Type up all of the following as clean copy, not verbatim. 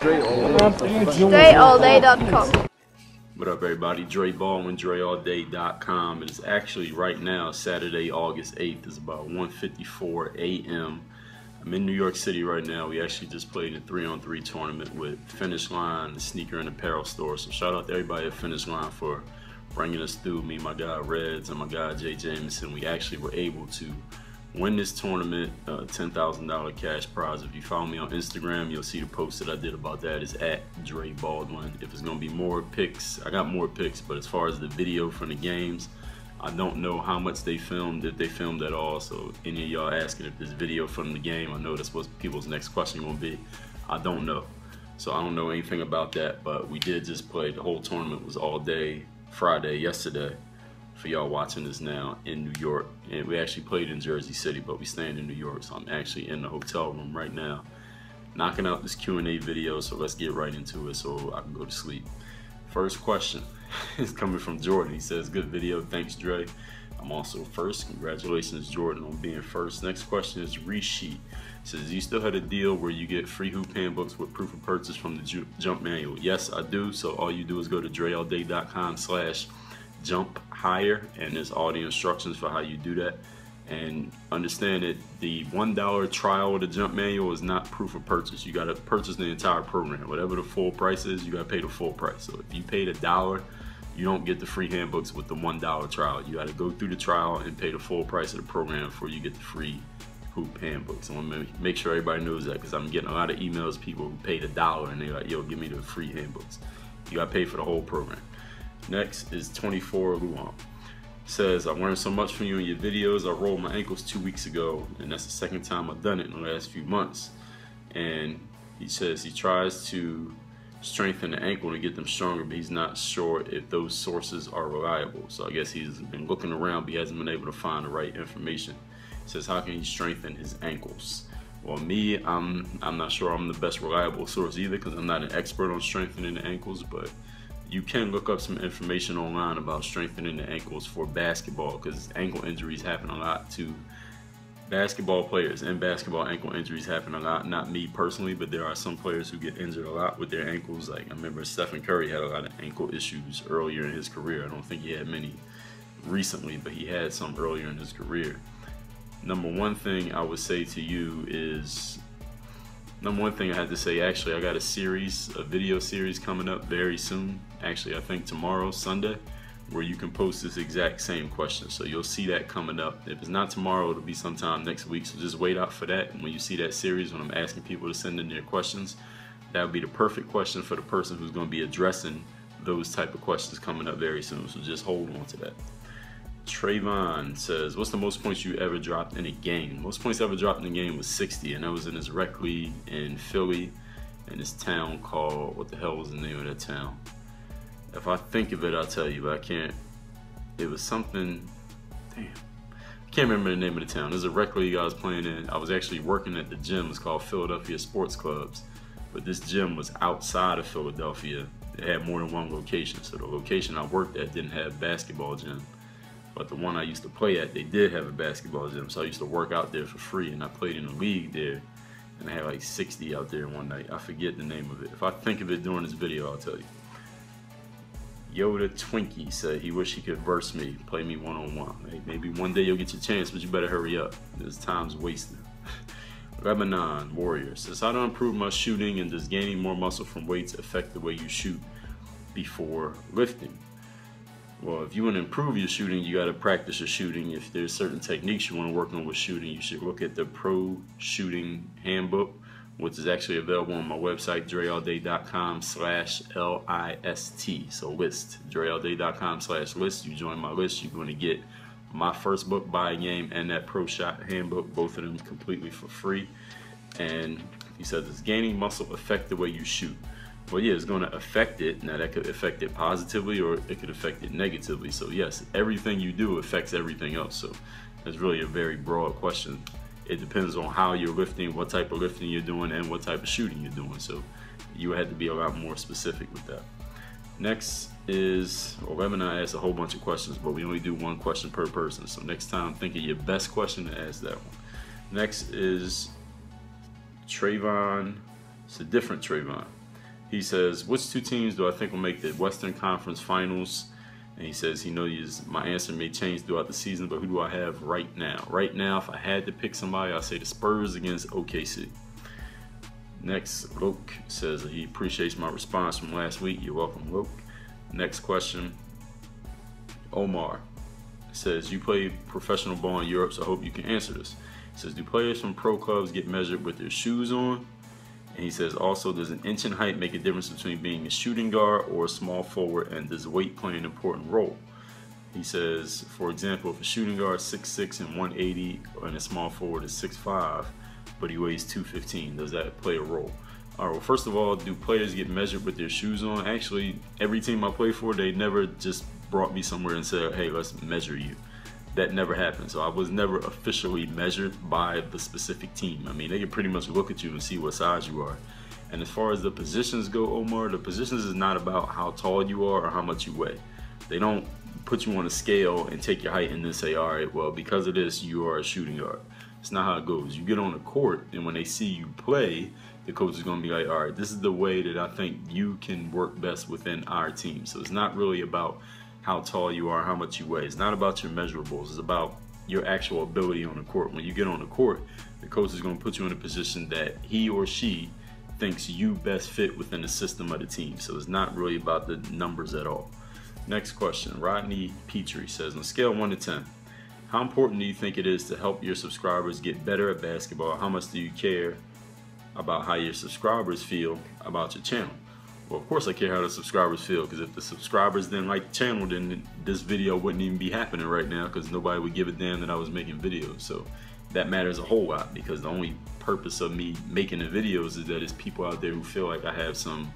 DreAllDay.com. What up, everybody? Dre Baldwin, tryouts.com. It is actually right now, Saturday, August 8th. It's about 1:54 a.m. I'm in New York City right now. We actually just played a 3-on-3 tournament with Finish Line, the sneaker and apparel store. So shout out to everybody at Finish Line for bringing us through. Me, my guy Reds, and my guy Jay Jameson. We actually were able to win this tournament, $10,000 cash prize. If you follow me on Instagram, you'll see the post that I did about that is at Dre Baldwin. If it's gonna be more pics, I got more pics, but as far as the video from the games, I don't know how much they filmed, if they filmed at all. So any of y'all asking if there's video from the game, I know that's what people's next question gonna be. I don't know. So I don't know anything about that, but we did just play. The whole tournament was all day Friday, yesterday, for y'all watching this now in New York. And we actually played in Jersey City, but we staying in New York, so I'm actually in the hotel room right now knocking out this Q&A video. So let's get right into it so I can go to sleep. First question is coming from Jordan. He says, good video, thanks Dre. I'm also first. Congratulations Jordan on being first. Next question is Resheet. Says, you still had a deal where you get free hoop handbooks with proof of purchase from the jump manual? Yes, I do. So all you do is go to DreAllDay.com/jump higher, and there's all the instructions for how you do that. And understand that the $1 trial of the jump manual is not proof of purchase. You got to purchase the entire program. Whatever the full price is, you got to pay the full price. So if you paid $1, you don't get the free handbooks with the $1 trial. You got to go through the trial and pay the full price of the program before you get the free hoop handbooks. I want to make sure everybody knows that, because I'm getting a lot of emails, people who paid $1 and they're like, yo, give me the free handbooks. You got to pay for the whole program. Next is 24 Luan. Says, I learned so much from you in your videos. I rolled my ankles 2 weeks ago, and that's the second time I've done it in the last few months. And he says he tries to strengthen the ankle to get them stronger, but he's not sure if those sources are reliable. So I guess he's been looking around, but he hasn't been able to find the right information. He says, how can he strengthen his ankles? Well, me, I'm not sure I'm the best reliable source either, because I'm not an expert on strengthening the ankles, but you can look up some information online about strengthening the ankles for basketball, because ankle injuries happen a lot to basketball players. In basketball, ankle injuries happen a lot. Not me personally, but there are some players who get injured a lot with their ankles. Like I remember Stephen Curry had a lot of ankle issues earlier in his career. I don't think he had many recently, but he had some earlier in his career. Number one thing I would say to you is, number one thing I had to say, actually, I got a video series coming up very soon. Actually, I think tomorrow, Sunday, where you can post this exact same question. So you'll see that coming up. If it's not tomorrow, it'll be sometime next week. So just wait out for that. And when you see that series, when I'm asking people to send in their questions, that would be the perfect question for the person who's going to be addressing those type of questions coming up very soon. So just hold on to that. Trayvon says, what's the most points you ever dropped in a game? Most points I ever dropped in a game was 60, and that was in this rec league in Philly, in this town called, what the hell was the name of that town? If I think of it, I'll tell you, but I can't. It was something, damn, I can't remember the name of the town. There's a rec league I was playing in. I was actually working at the gym. It's called Philadelphia Sports Clubs, but this gym was outside of Philadelphia. It had more than one location, so the location I worked at didn't have a basketball gym. But the one I used to play at, they did have a basketball gym, so I used to work out there for free, and I played in a league there, and I had like 60 out there one night. I forget the name of it. If I think of it during this video, I'll tell you. Yoda Twinkie said he wish he could verse me, play me one-on-one. Hey, maybe one day you'll get your chance, but you better hurry up. This time's wasted. Lebanon Warrior says, how to improve my shooting, and does gaining more muscle from weights affect the way you shoot before lifting? Well, if you want to improve your shooting, you got to practice your shooting. If there's certain techniques you want to work on with shooting, you should look at the Pro Shooting Handbook, which is actually available on my website, DreAllDay.com/LIST. So list, DreAllDay.com/list. You join my list, you're going to get my first book, Buy a Game, and that Pro Shot Handbook, both of them completely for free. And he said, does gaining muscle affect the way you shoot? Well, yeah, it's going to affect it. Now, that could affect it positively, or it could affect it negatively. So yes, everything you do affects everything else. So that's really a very broad question. It depends on how you're lifting, what type of lifting you're doing, and what type of shooting you're doing. So you had to be a lot more specific with that. Next is, well, Lebanon asked a whole bunch of questions, but we only do one question per person. So next time, think of your best question to ask that one. Next is Trayvon. It's a different Trayvon. He says, which two teams do I think will make the Western Conference Finals? And he says he knows my answer may change throughout the season, but who do I have right now? Right now, if I had to pick somebody, I'd say the Spurs against OKC. Next, Luke says he appreciates my response from last week. You're welcome, Luke. Next question, Omar says, you play professional ball in Europe, so I hope you can answer this. He says, do players from pro clubs get measured with their shoes on? And he says, also, does an inch in height make a difference between being a shooting guard or a small forward, and does weight play an important role? He says, for example, if a shooting guard is 6'6" and 180 and a small forward is 6'5", but he weighs 215, does that play a role? All right, well, first of all, do players get measured with their shoes on? Actually, every team I play for, they never just brought me somewhere and said, hey, let's measure you. That never happened. So I was never officially measured by the specific team. I mean, they can pretty much look at you and see what size you are. And as far as the positions go, Omar, the positions is not about how tall you are or how much you weigh. They don't put you on a scale and take your height and then say, all right, well, because of this, you are a shooting guard. It's not how it goes. You get on the court, and when they see you play, the coach is going to be like, all right, this is the way that I think you can work best within our team. So it's not really about how tall you are, how much you weigh. It's not about your measurables. It's about your actual ability on the court. When you get on the court, the coach is going to put you in a position that he or she thinks you best fit within the system of the team. So it's not really about the numbers at all. Next question, Rodney Petrie says, on a scale of 1 to 10, how important do you think it is to help your subscribers get better at basketball? How much do you care about how your subscribers feel about your channel? Well, of course I care how the subscribers feel, because if the subscribers didn't like the channel, then this video wouldn't even be happening right now, because nobody would give a damn that I was making videos. So that matters a whole lot, because the only purpose of me making the videos is that there's people out there who feel like I have some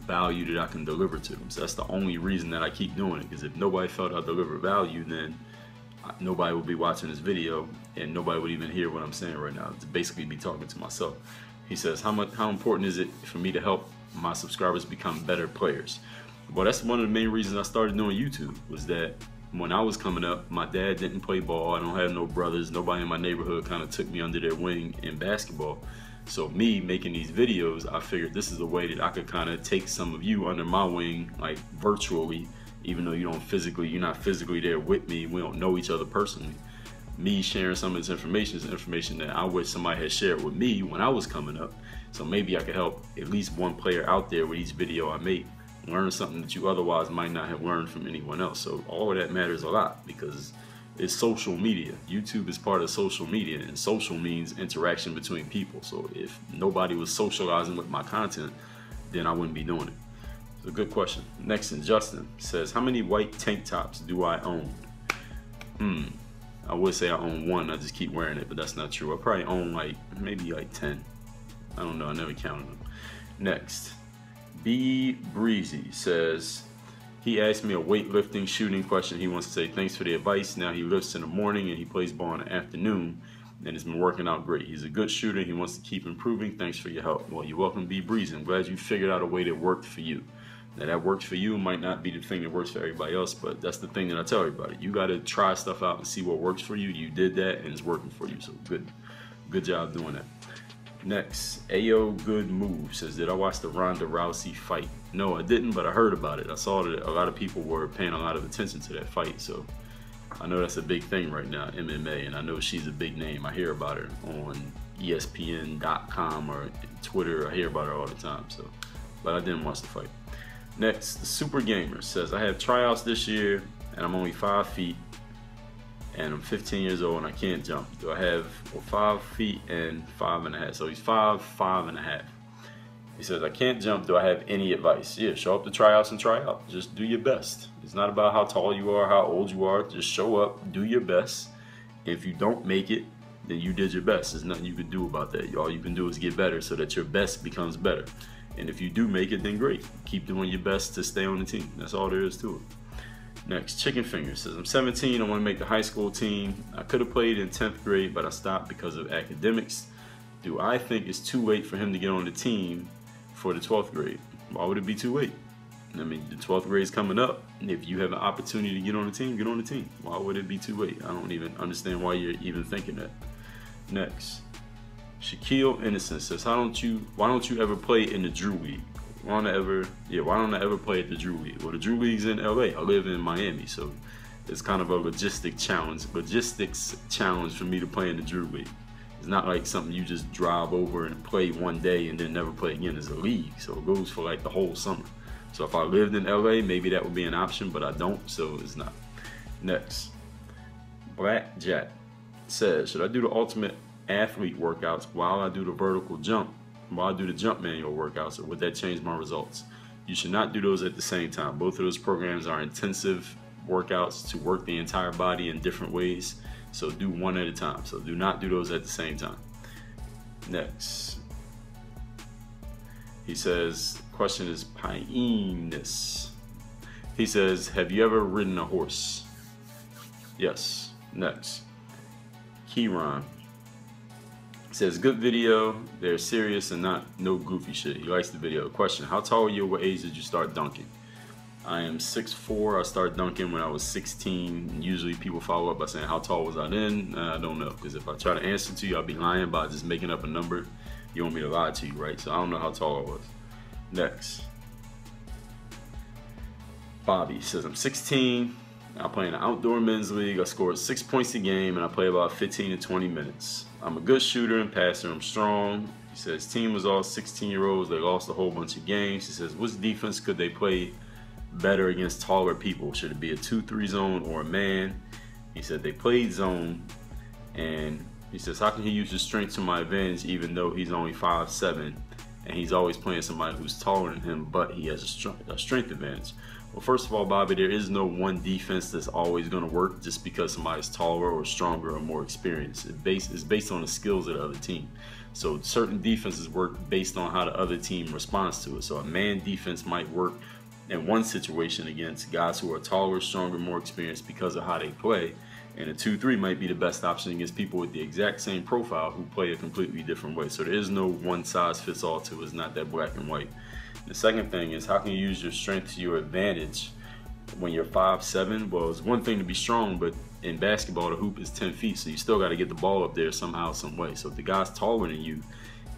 value that I can deliver to them. So that's the only reason that I keep doing it, because if nobody felt I deliver value, then nobody would be watching this video and nobody would even hear what I'm saying right now. It's basically me talking to myself. He says, how important is it for me to help my subscribers become better players? Well, that's one of the main reasons I started doing YouTube, was that when I was coming up, my dad didn't play ball. I don't have no brothers. Nobody in my neighborhood kind of took me under their wing in basketball. So me making these videos, I figured this is a way that I could kind of take some of you under my wing, like virtually, even though you're not physically there with me. We don't know each other personally. Me sharing some of this information is information that I wish somebody had shared with me when I was coming up. So maybe I could help at least one player out there with each video I make learn something that you otherwise might not have learned from anyone else. So all of that matters a lot, because it's social media. YouTube is part of social media, and social means interaction between people. So if nobody was socializing with my content, then I wouldn't be doing it. So good question. Next, and Justin says, how many white tank tops do I own? I would say I own one. I just keep wearing it, but that's not true. I probably own maybe 10. I don't know. I never counted them. Next, B Breezy says, he asked me a weightlifting shooting question. He wants to say thanks for the advice. Now he lifts in the morning and he plays ball in the afternoon, and it's been working out great. He's a good shooter. He wants to keep improving. Thanks for your help. Well, you're welcome, B Breezy. I'm glad you figured out a way that worked for you. Now that works for you might not be the thing that works for everybody else, but that's the thing that I tell everybody. You got to try stuff out and see what works for you. You did that and it's working for you. So good job doing that. Next, Ayo Good Move says, did I watch the Ronda Rousey fight? No, I didn't, but I heard about it. I saw that a lot of people were paying a lot of attention to that fight. So I know that's a big thing right now, MMA, and I know she's a big name. I hear about her on ESPN.com or Twitter. I hear about her all the time. So, but I didn't watch the fight. Next, the Super Gamer says, I have tryouts this year and I'm only 5 feet and I'm 15 years old and I can't jump. Do I have 5 feet and 5.5? So he's 5'5.5". He says, I can't jump. Do I have any advice? Yeah, show up to tryouts and try out. Just do your best. It's not about how tall you are, how old you are. Just show up, do your best. If you don't make it, then you did your best. There's nothing you can do about that. All you can do is get better so that your best becomes better. And if you do make it, then great. Keep doing your best to stay on the team. That's all there is to it. Next, Chicken Finger says, I'm 17. I want to make the high school team. I could have played in 10th grade, but I stopped because of academics. Do I think it's too late for him to get on the team for the 12th grade? Why would it be too late? I mean, the 12th grade is coming up. If you have an opportunity to get on the team, get on the team. Why would it be too late? I don't even understand why you're even thinking that. Next, Shaquille Innocent says, why don't you ever play in the Drew League? why don't I ever play at the Drew League? Well, the Drew League's in LA. I live in Miami, so it's kind of a logistics challenge for me to play in the Drew League. It's not like something you just drive over and play one day and then never play again. It's a league, so it goes for like the whole summer. So if I lived in LA, maybe that would be an option, but I don't, so it's not. Next, Blackjack says, should I do the ultimate athlete workouts while I do the vertical jump, while I do the jump manual workouts, or would that change my results? You should not do those at the same time. Both of those programs are intensive workouts to work the entire body in different ways, so do one at a time. So do not do those at the same time. Next, he says, question is Pioneus. He says, have you ever ridden a horse? Yes. Next, Keyron says, good video, they're serious and no goofy shit. He likes the video. Question, how tall were you, what age did you start dunking? I am 6'4", I started dunking when I was 16. And usually people follow up by saying, how tall was I then? I don't know, because if I try to answer to you, I'll be lying by just making up a number. You want me to lie to you, right? So I don't know how tall I was. Next, Bobby says, I'm 16, I play in an outdoor men's league. I scored 6 points a game and I play about 15 to 20 minutes. I'm a good shooter and passer. I'm strong. He says, team was all 16-year-olds. They lost a whole bunch of games. He says, which defense could they play better against taller people? Should it be a 2-3 zone or a man? He said they played zone. And he says, how can he use his strength to my advantage even though he's only 5'7" and he's always playing somebody who's taller than him, but he has a strength advantage? Well, first of all, Bobby, there is no one defense that's always going to work just because somebody's taller or stronger or more experienced. It's based on the skills of the other team. So certain defenses work based on how the other team responds to it. So a man defense might work in one situation against guys who are taller, stronger, more experienced because of how they play. And a 2-3 might be the best option against people with the exact same profile who play a completely different way. So there is no one size fits all to it. It's not that black and white. The second thing is, how can you use your strength to your advantage when you're 5'7"? Well, it's one thing to be strong, but in basketball, the hoop is 10 feet, so you still got to get the ball up there somehow, some way. So if the guy's taller than you,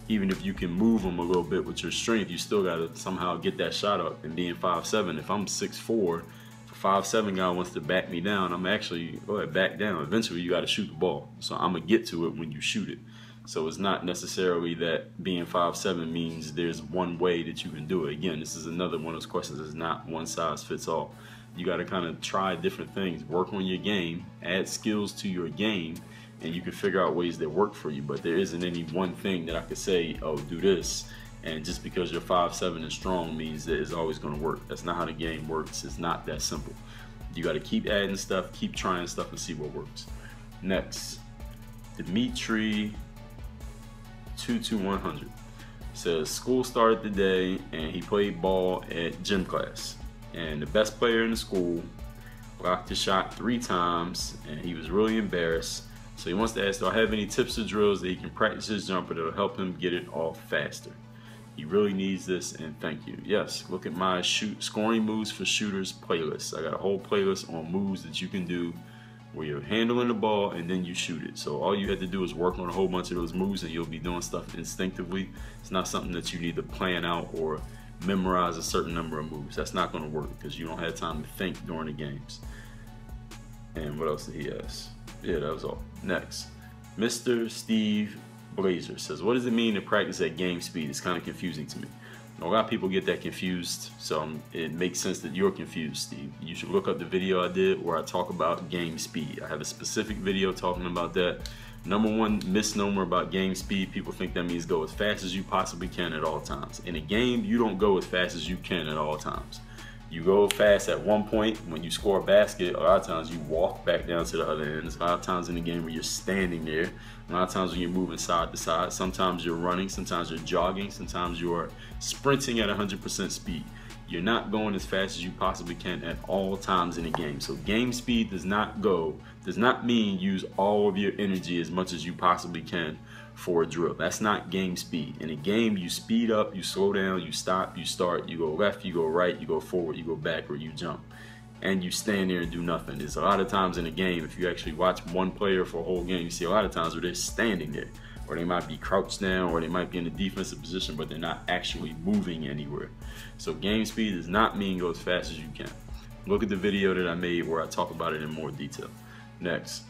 even if you can move him a little bit with your strength, you still got to somehow get that shot up. And being 5'7", if I'm 6'4", if a 5'7" guy wants to back me down, I'm actually go ahead, back down. Eventually, you got to shoot the ball. So I'm going to get to it when you shoot it. So it's not necessarily that being 5'7" means there's one way that you can do it. Again, this is another one of those questions that's not one size fits all. You got to kind of try different things, work on your game, add skills to your game, and you can figure out ways that work for you. But there isn't any one thing that I could say, oh, do this, and just because you're 5'7" and strong means that it's always going to work. That's not how the game works. It's not that simple. You got to keep adding stuff, keep trying stuff, and see what works. Next, Dimitri 22100 says, school started today and he played ball at gym class, and the best player in the school blocked the shot 3 times and he was really embarrassed. So he wants to ask, do I have any tips or drills that he can practice his jumper that'll help him get it off faster? He really needs this, and thank you. Yes, look at my scoring moves for shooters playlist. I got a whole playlist on moves that you can do where you're handling the ball and then you shoot it. So all you have to do is work on a whole bunch of those moves and you'll be doing stuff instinctively. It's not something that you need to plan out or memorize a certain number of moves. That's not going to work because you don't have time to think during the games. And what else did he ask? Yeah, that was all. Next, Mr. Steve Blazer says, what does it mean to practice at game speed? It's kind of confusing to me. A lot of people get that confused, so it makes sense that you're confused, Steve. You should look up the video I did where I talk about game speed. I have a specific video talking about that. Number one misnomer about game speed, people think that means go as fast as you possibly can at all times. In a game, you don't go as fast as you can at all times. You go fast at one point. When you score a basket, a lot of times you walk back down to the other end. There's a lot of times in the game where you're standing there. A lot of times when you're moving side to side. Sometimes you're running, sometimes you're jogging, sometimes you're sprinting at 100% speed. You're not going as fast as you possibly can at all times in a game. So game speed does not mean use all of your energy as much as you possibly can for a drill. That's not game speed. In a game, you speed up, you slow down, you stop, you start, you go left, you go right, you go forward, you go back, or you jump. And you stand there and do nothing. There's a lot of times in a game, if you actually watch one player for a whole game, you see a lot of times where they're standing there. or they might be crouched down, or they might be in a defensive position, but they're not actually moving anywhere. So game speed does not mean go as fast as you can. Look at the video that I made where I talk about it in more detail. Next.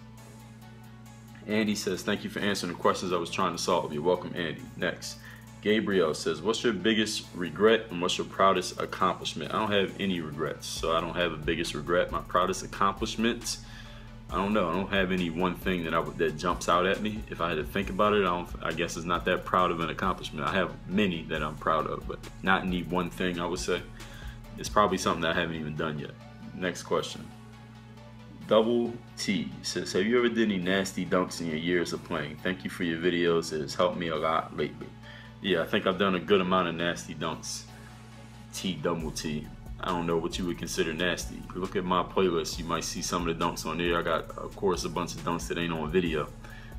Andy says, thank you for answering the questions I was trying to solve. You're welcome, Andy. Next. Gabriel says, what's your biggest regret and what's your proudest accomplishment? I don't have any regrets, so I don't have a biggest regret. My proudest accomplishment, I don't know. I don't have any one thing that jumps out at me. If I had to think about it, I guess it's not that proud of an accomplishment. I have many that I'm proud of, but not any one thing, I would say. It's probably something that I haven't even done yet. Next question. Double T says, have you ever did any nasty dunks in your years of playing? Thank you for your videos. It has helped me a lot lately. Yeah, I think I've done a good amount of nasty dunks. Double T. I don't know what you would consider nasty. Look at my playlist. You might see some of the dunks on there. I got, of course, a bunch of dunks that ain't on video,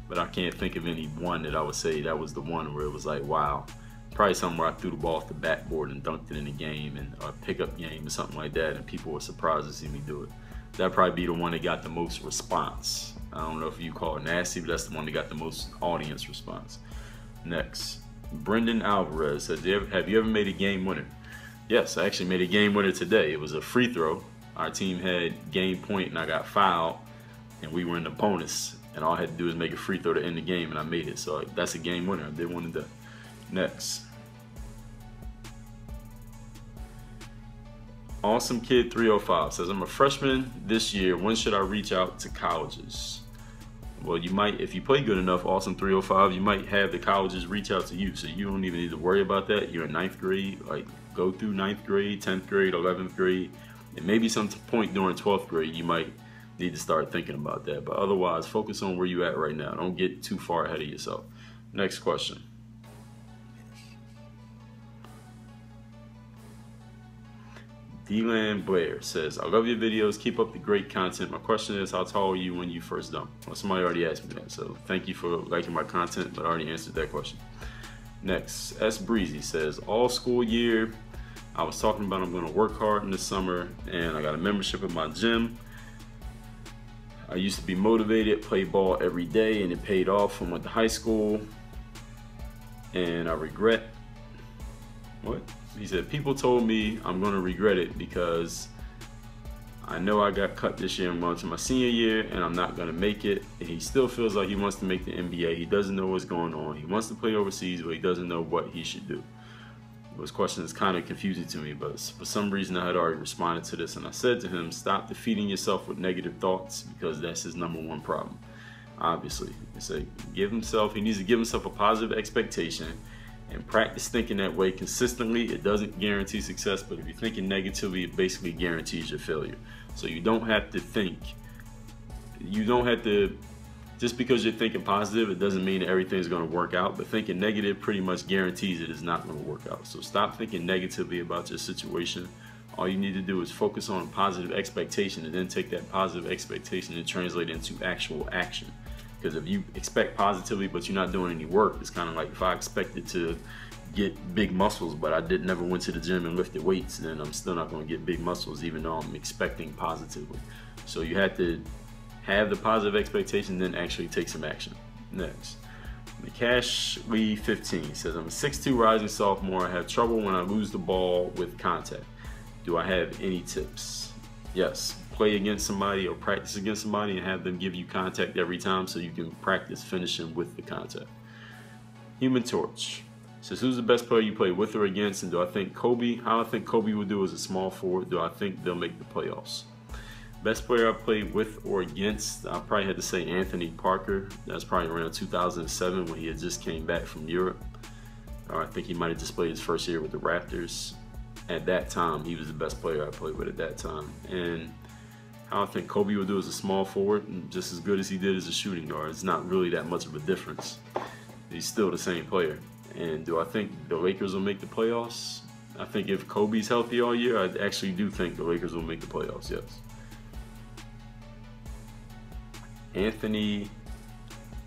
but I can't think of any one that I would say that was the one where it was like, wow. Probably something where I threw the ball off the backboard and dunked it in a game, and a pickup game or something like that, and people were surprised to see me do it. That'd probably be the one that got the most response. I don't know if you call it nasty, but that's the one that got the most audience response. Next. Brendan Alvarez says, have you ever made a game winner? Yes, I actually made a game winner today. It was a free throw. Our team had game point and I got fouled and we were in the bonus, and all I had to do was make a free throw to end the game and I made it. So that's a game winner. I did one today. Next. Awesome Kid 305 says, I'm a freshman this year. When should I reach out to colleges? Well, you might, if you play good enough, Awesome 305, you might have the colleges reach out to you. So you don't even need to worry about that. You're in 9th grade, like go through 9th grade, 10th grade, 11th grade, and maybe some point during 12th grade, you might need to start thinking about that. But otherwise, focus on where you're at right now. Don't get too far ahead of yourself. Next question. D-Land Blair says, I love your videos. Keep up the great content. My question is, how tall were you when you first dunked? Well, somebody already asked me that, so thank you for liking my content, but I already answered that question. Next, S. Breezy says, all school year, I was talking about I'm going to work hard in the summer, and I got a membership at my gym. I used to be motivated, play ball every day, and it paid off. I went to high school, and I regret, what? He said, people told me I'm going to regret it because I know I got cut this year. I'm going to my senior year and I'm not going to make it. And he still feels like he wants to make the NBA. He doesn't know what's going on. He wants to play overseas, but he doesn't know what he should do. This question is kind of confusing to me, but for some reason I had already responded to this, and I said to him, stop defeating yourself with negative thoughts, because that's his #1 problem. Obviously, it's like he needs to give himself a positive expectation and practice thinking that way consistently. It doesn't guarantee success, but if you're thinking negatively, it basically guarantees your failure. So you don't have to think, just because you're thinking positive, it doesn't mean that everything's going to work out, but thinking negative pretty much guarantees it is not going to work out. So stop thinking negatively about your situation. All you need to do is focus on a positive expectation, and then take that positive expectation and translate it into actual action. Because if you expect positively but you're not doing any work, it's kind of like if I expected to get big muscles but I never went to the gym and lifted weights, then I'm still not going to get big muscles even though I'm expecting positively. So you have to have the positive expectation, then actually take some action. Next. Cash Lee 15 says, I'm a 6'2" rising sophomore. I have trouble when I lose the ball with contact. Do I have any tips? Yes. Play against somebody or practice against somebody and have them give you contact every time so you can practice finishing with the contact. Human Torch says, who's the best player you play with or against, and do I think how I think Kobe will do as a small forward? Do I think they'll make the playoffs? Best player I played with or against, I probably had to say Anthony Parker. That's probably around 2007 when he had just came back from Europe. Or I think he might have just played his first year with the Raptors. At that time, he was the best player I played with at that time. And how I think Kobe will do as a small forward, just as good as he did as a shooting guard. It's not really that much of a difference. He's still the same player. And do I think the Lakers will make the playoffs? I think if Kobe's healthy all year, I actually do think the Lakers will make the playoffs, yes. Anthony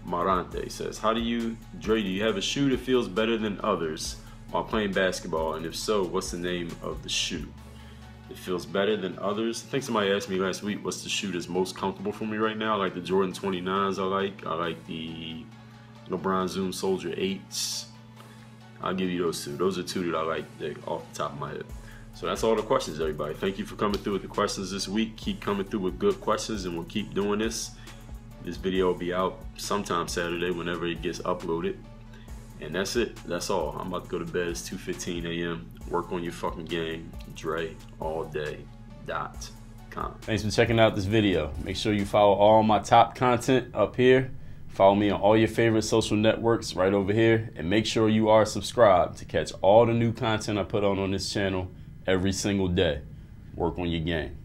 Marante says, Dre, do you have a shoe that feels better than others while playing basketball? And if so, what's the name of the shoe? It feels better than others. I think somebody asked me last week what's the shoe that's most comfortable for me right now. I like the Jordan 29s I like the LeBron Zoom Soldier 8s. I'll give you those two. Those are two that I like off the top of my head. So that's all the questions, everybody. Thank you for coming through with the questions this week. Keep coming through with good questions, and we'll keep doing this. This video will be out sometime Saturday whenever it gets uploaded. And that's it. That's all. I'm about to go to bed. It's 2:15 a.m. Work on your fucking game. DreAllDay.com. Thanks for checking out this video. Make sure you follow all my top content up here. Follow me on all your favorite social networks right over here. And make sure you are subscribed to catch all the new content I put on this channel every single day. Work on your game.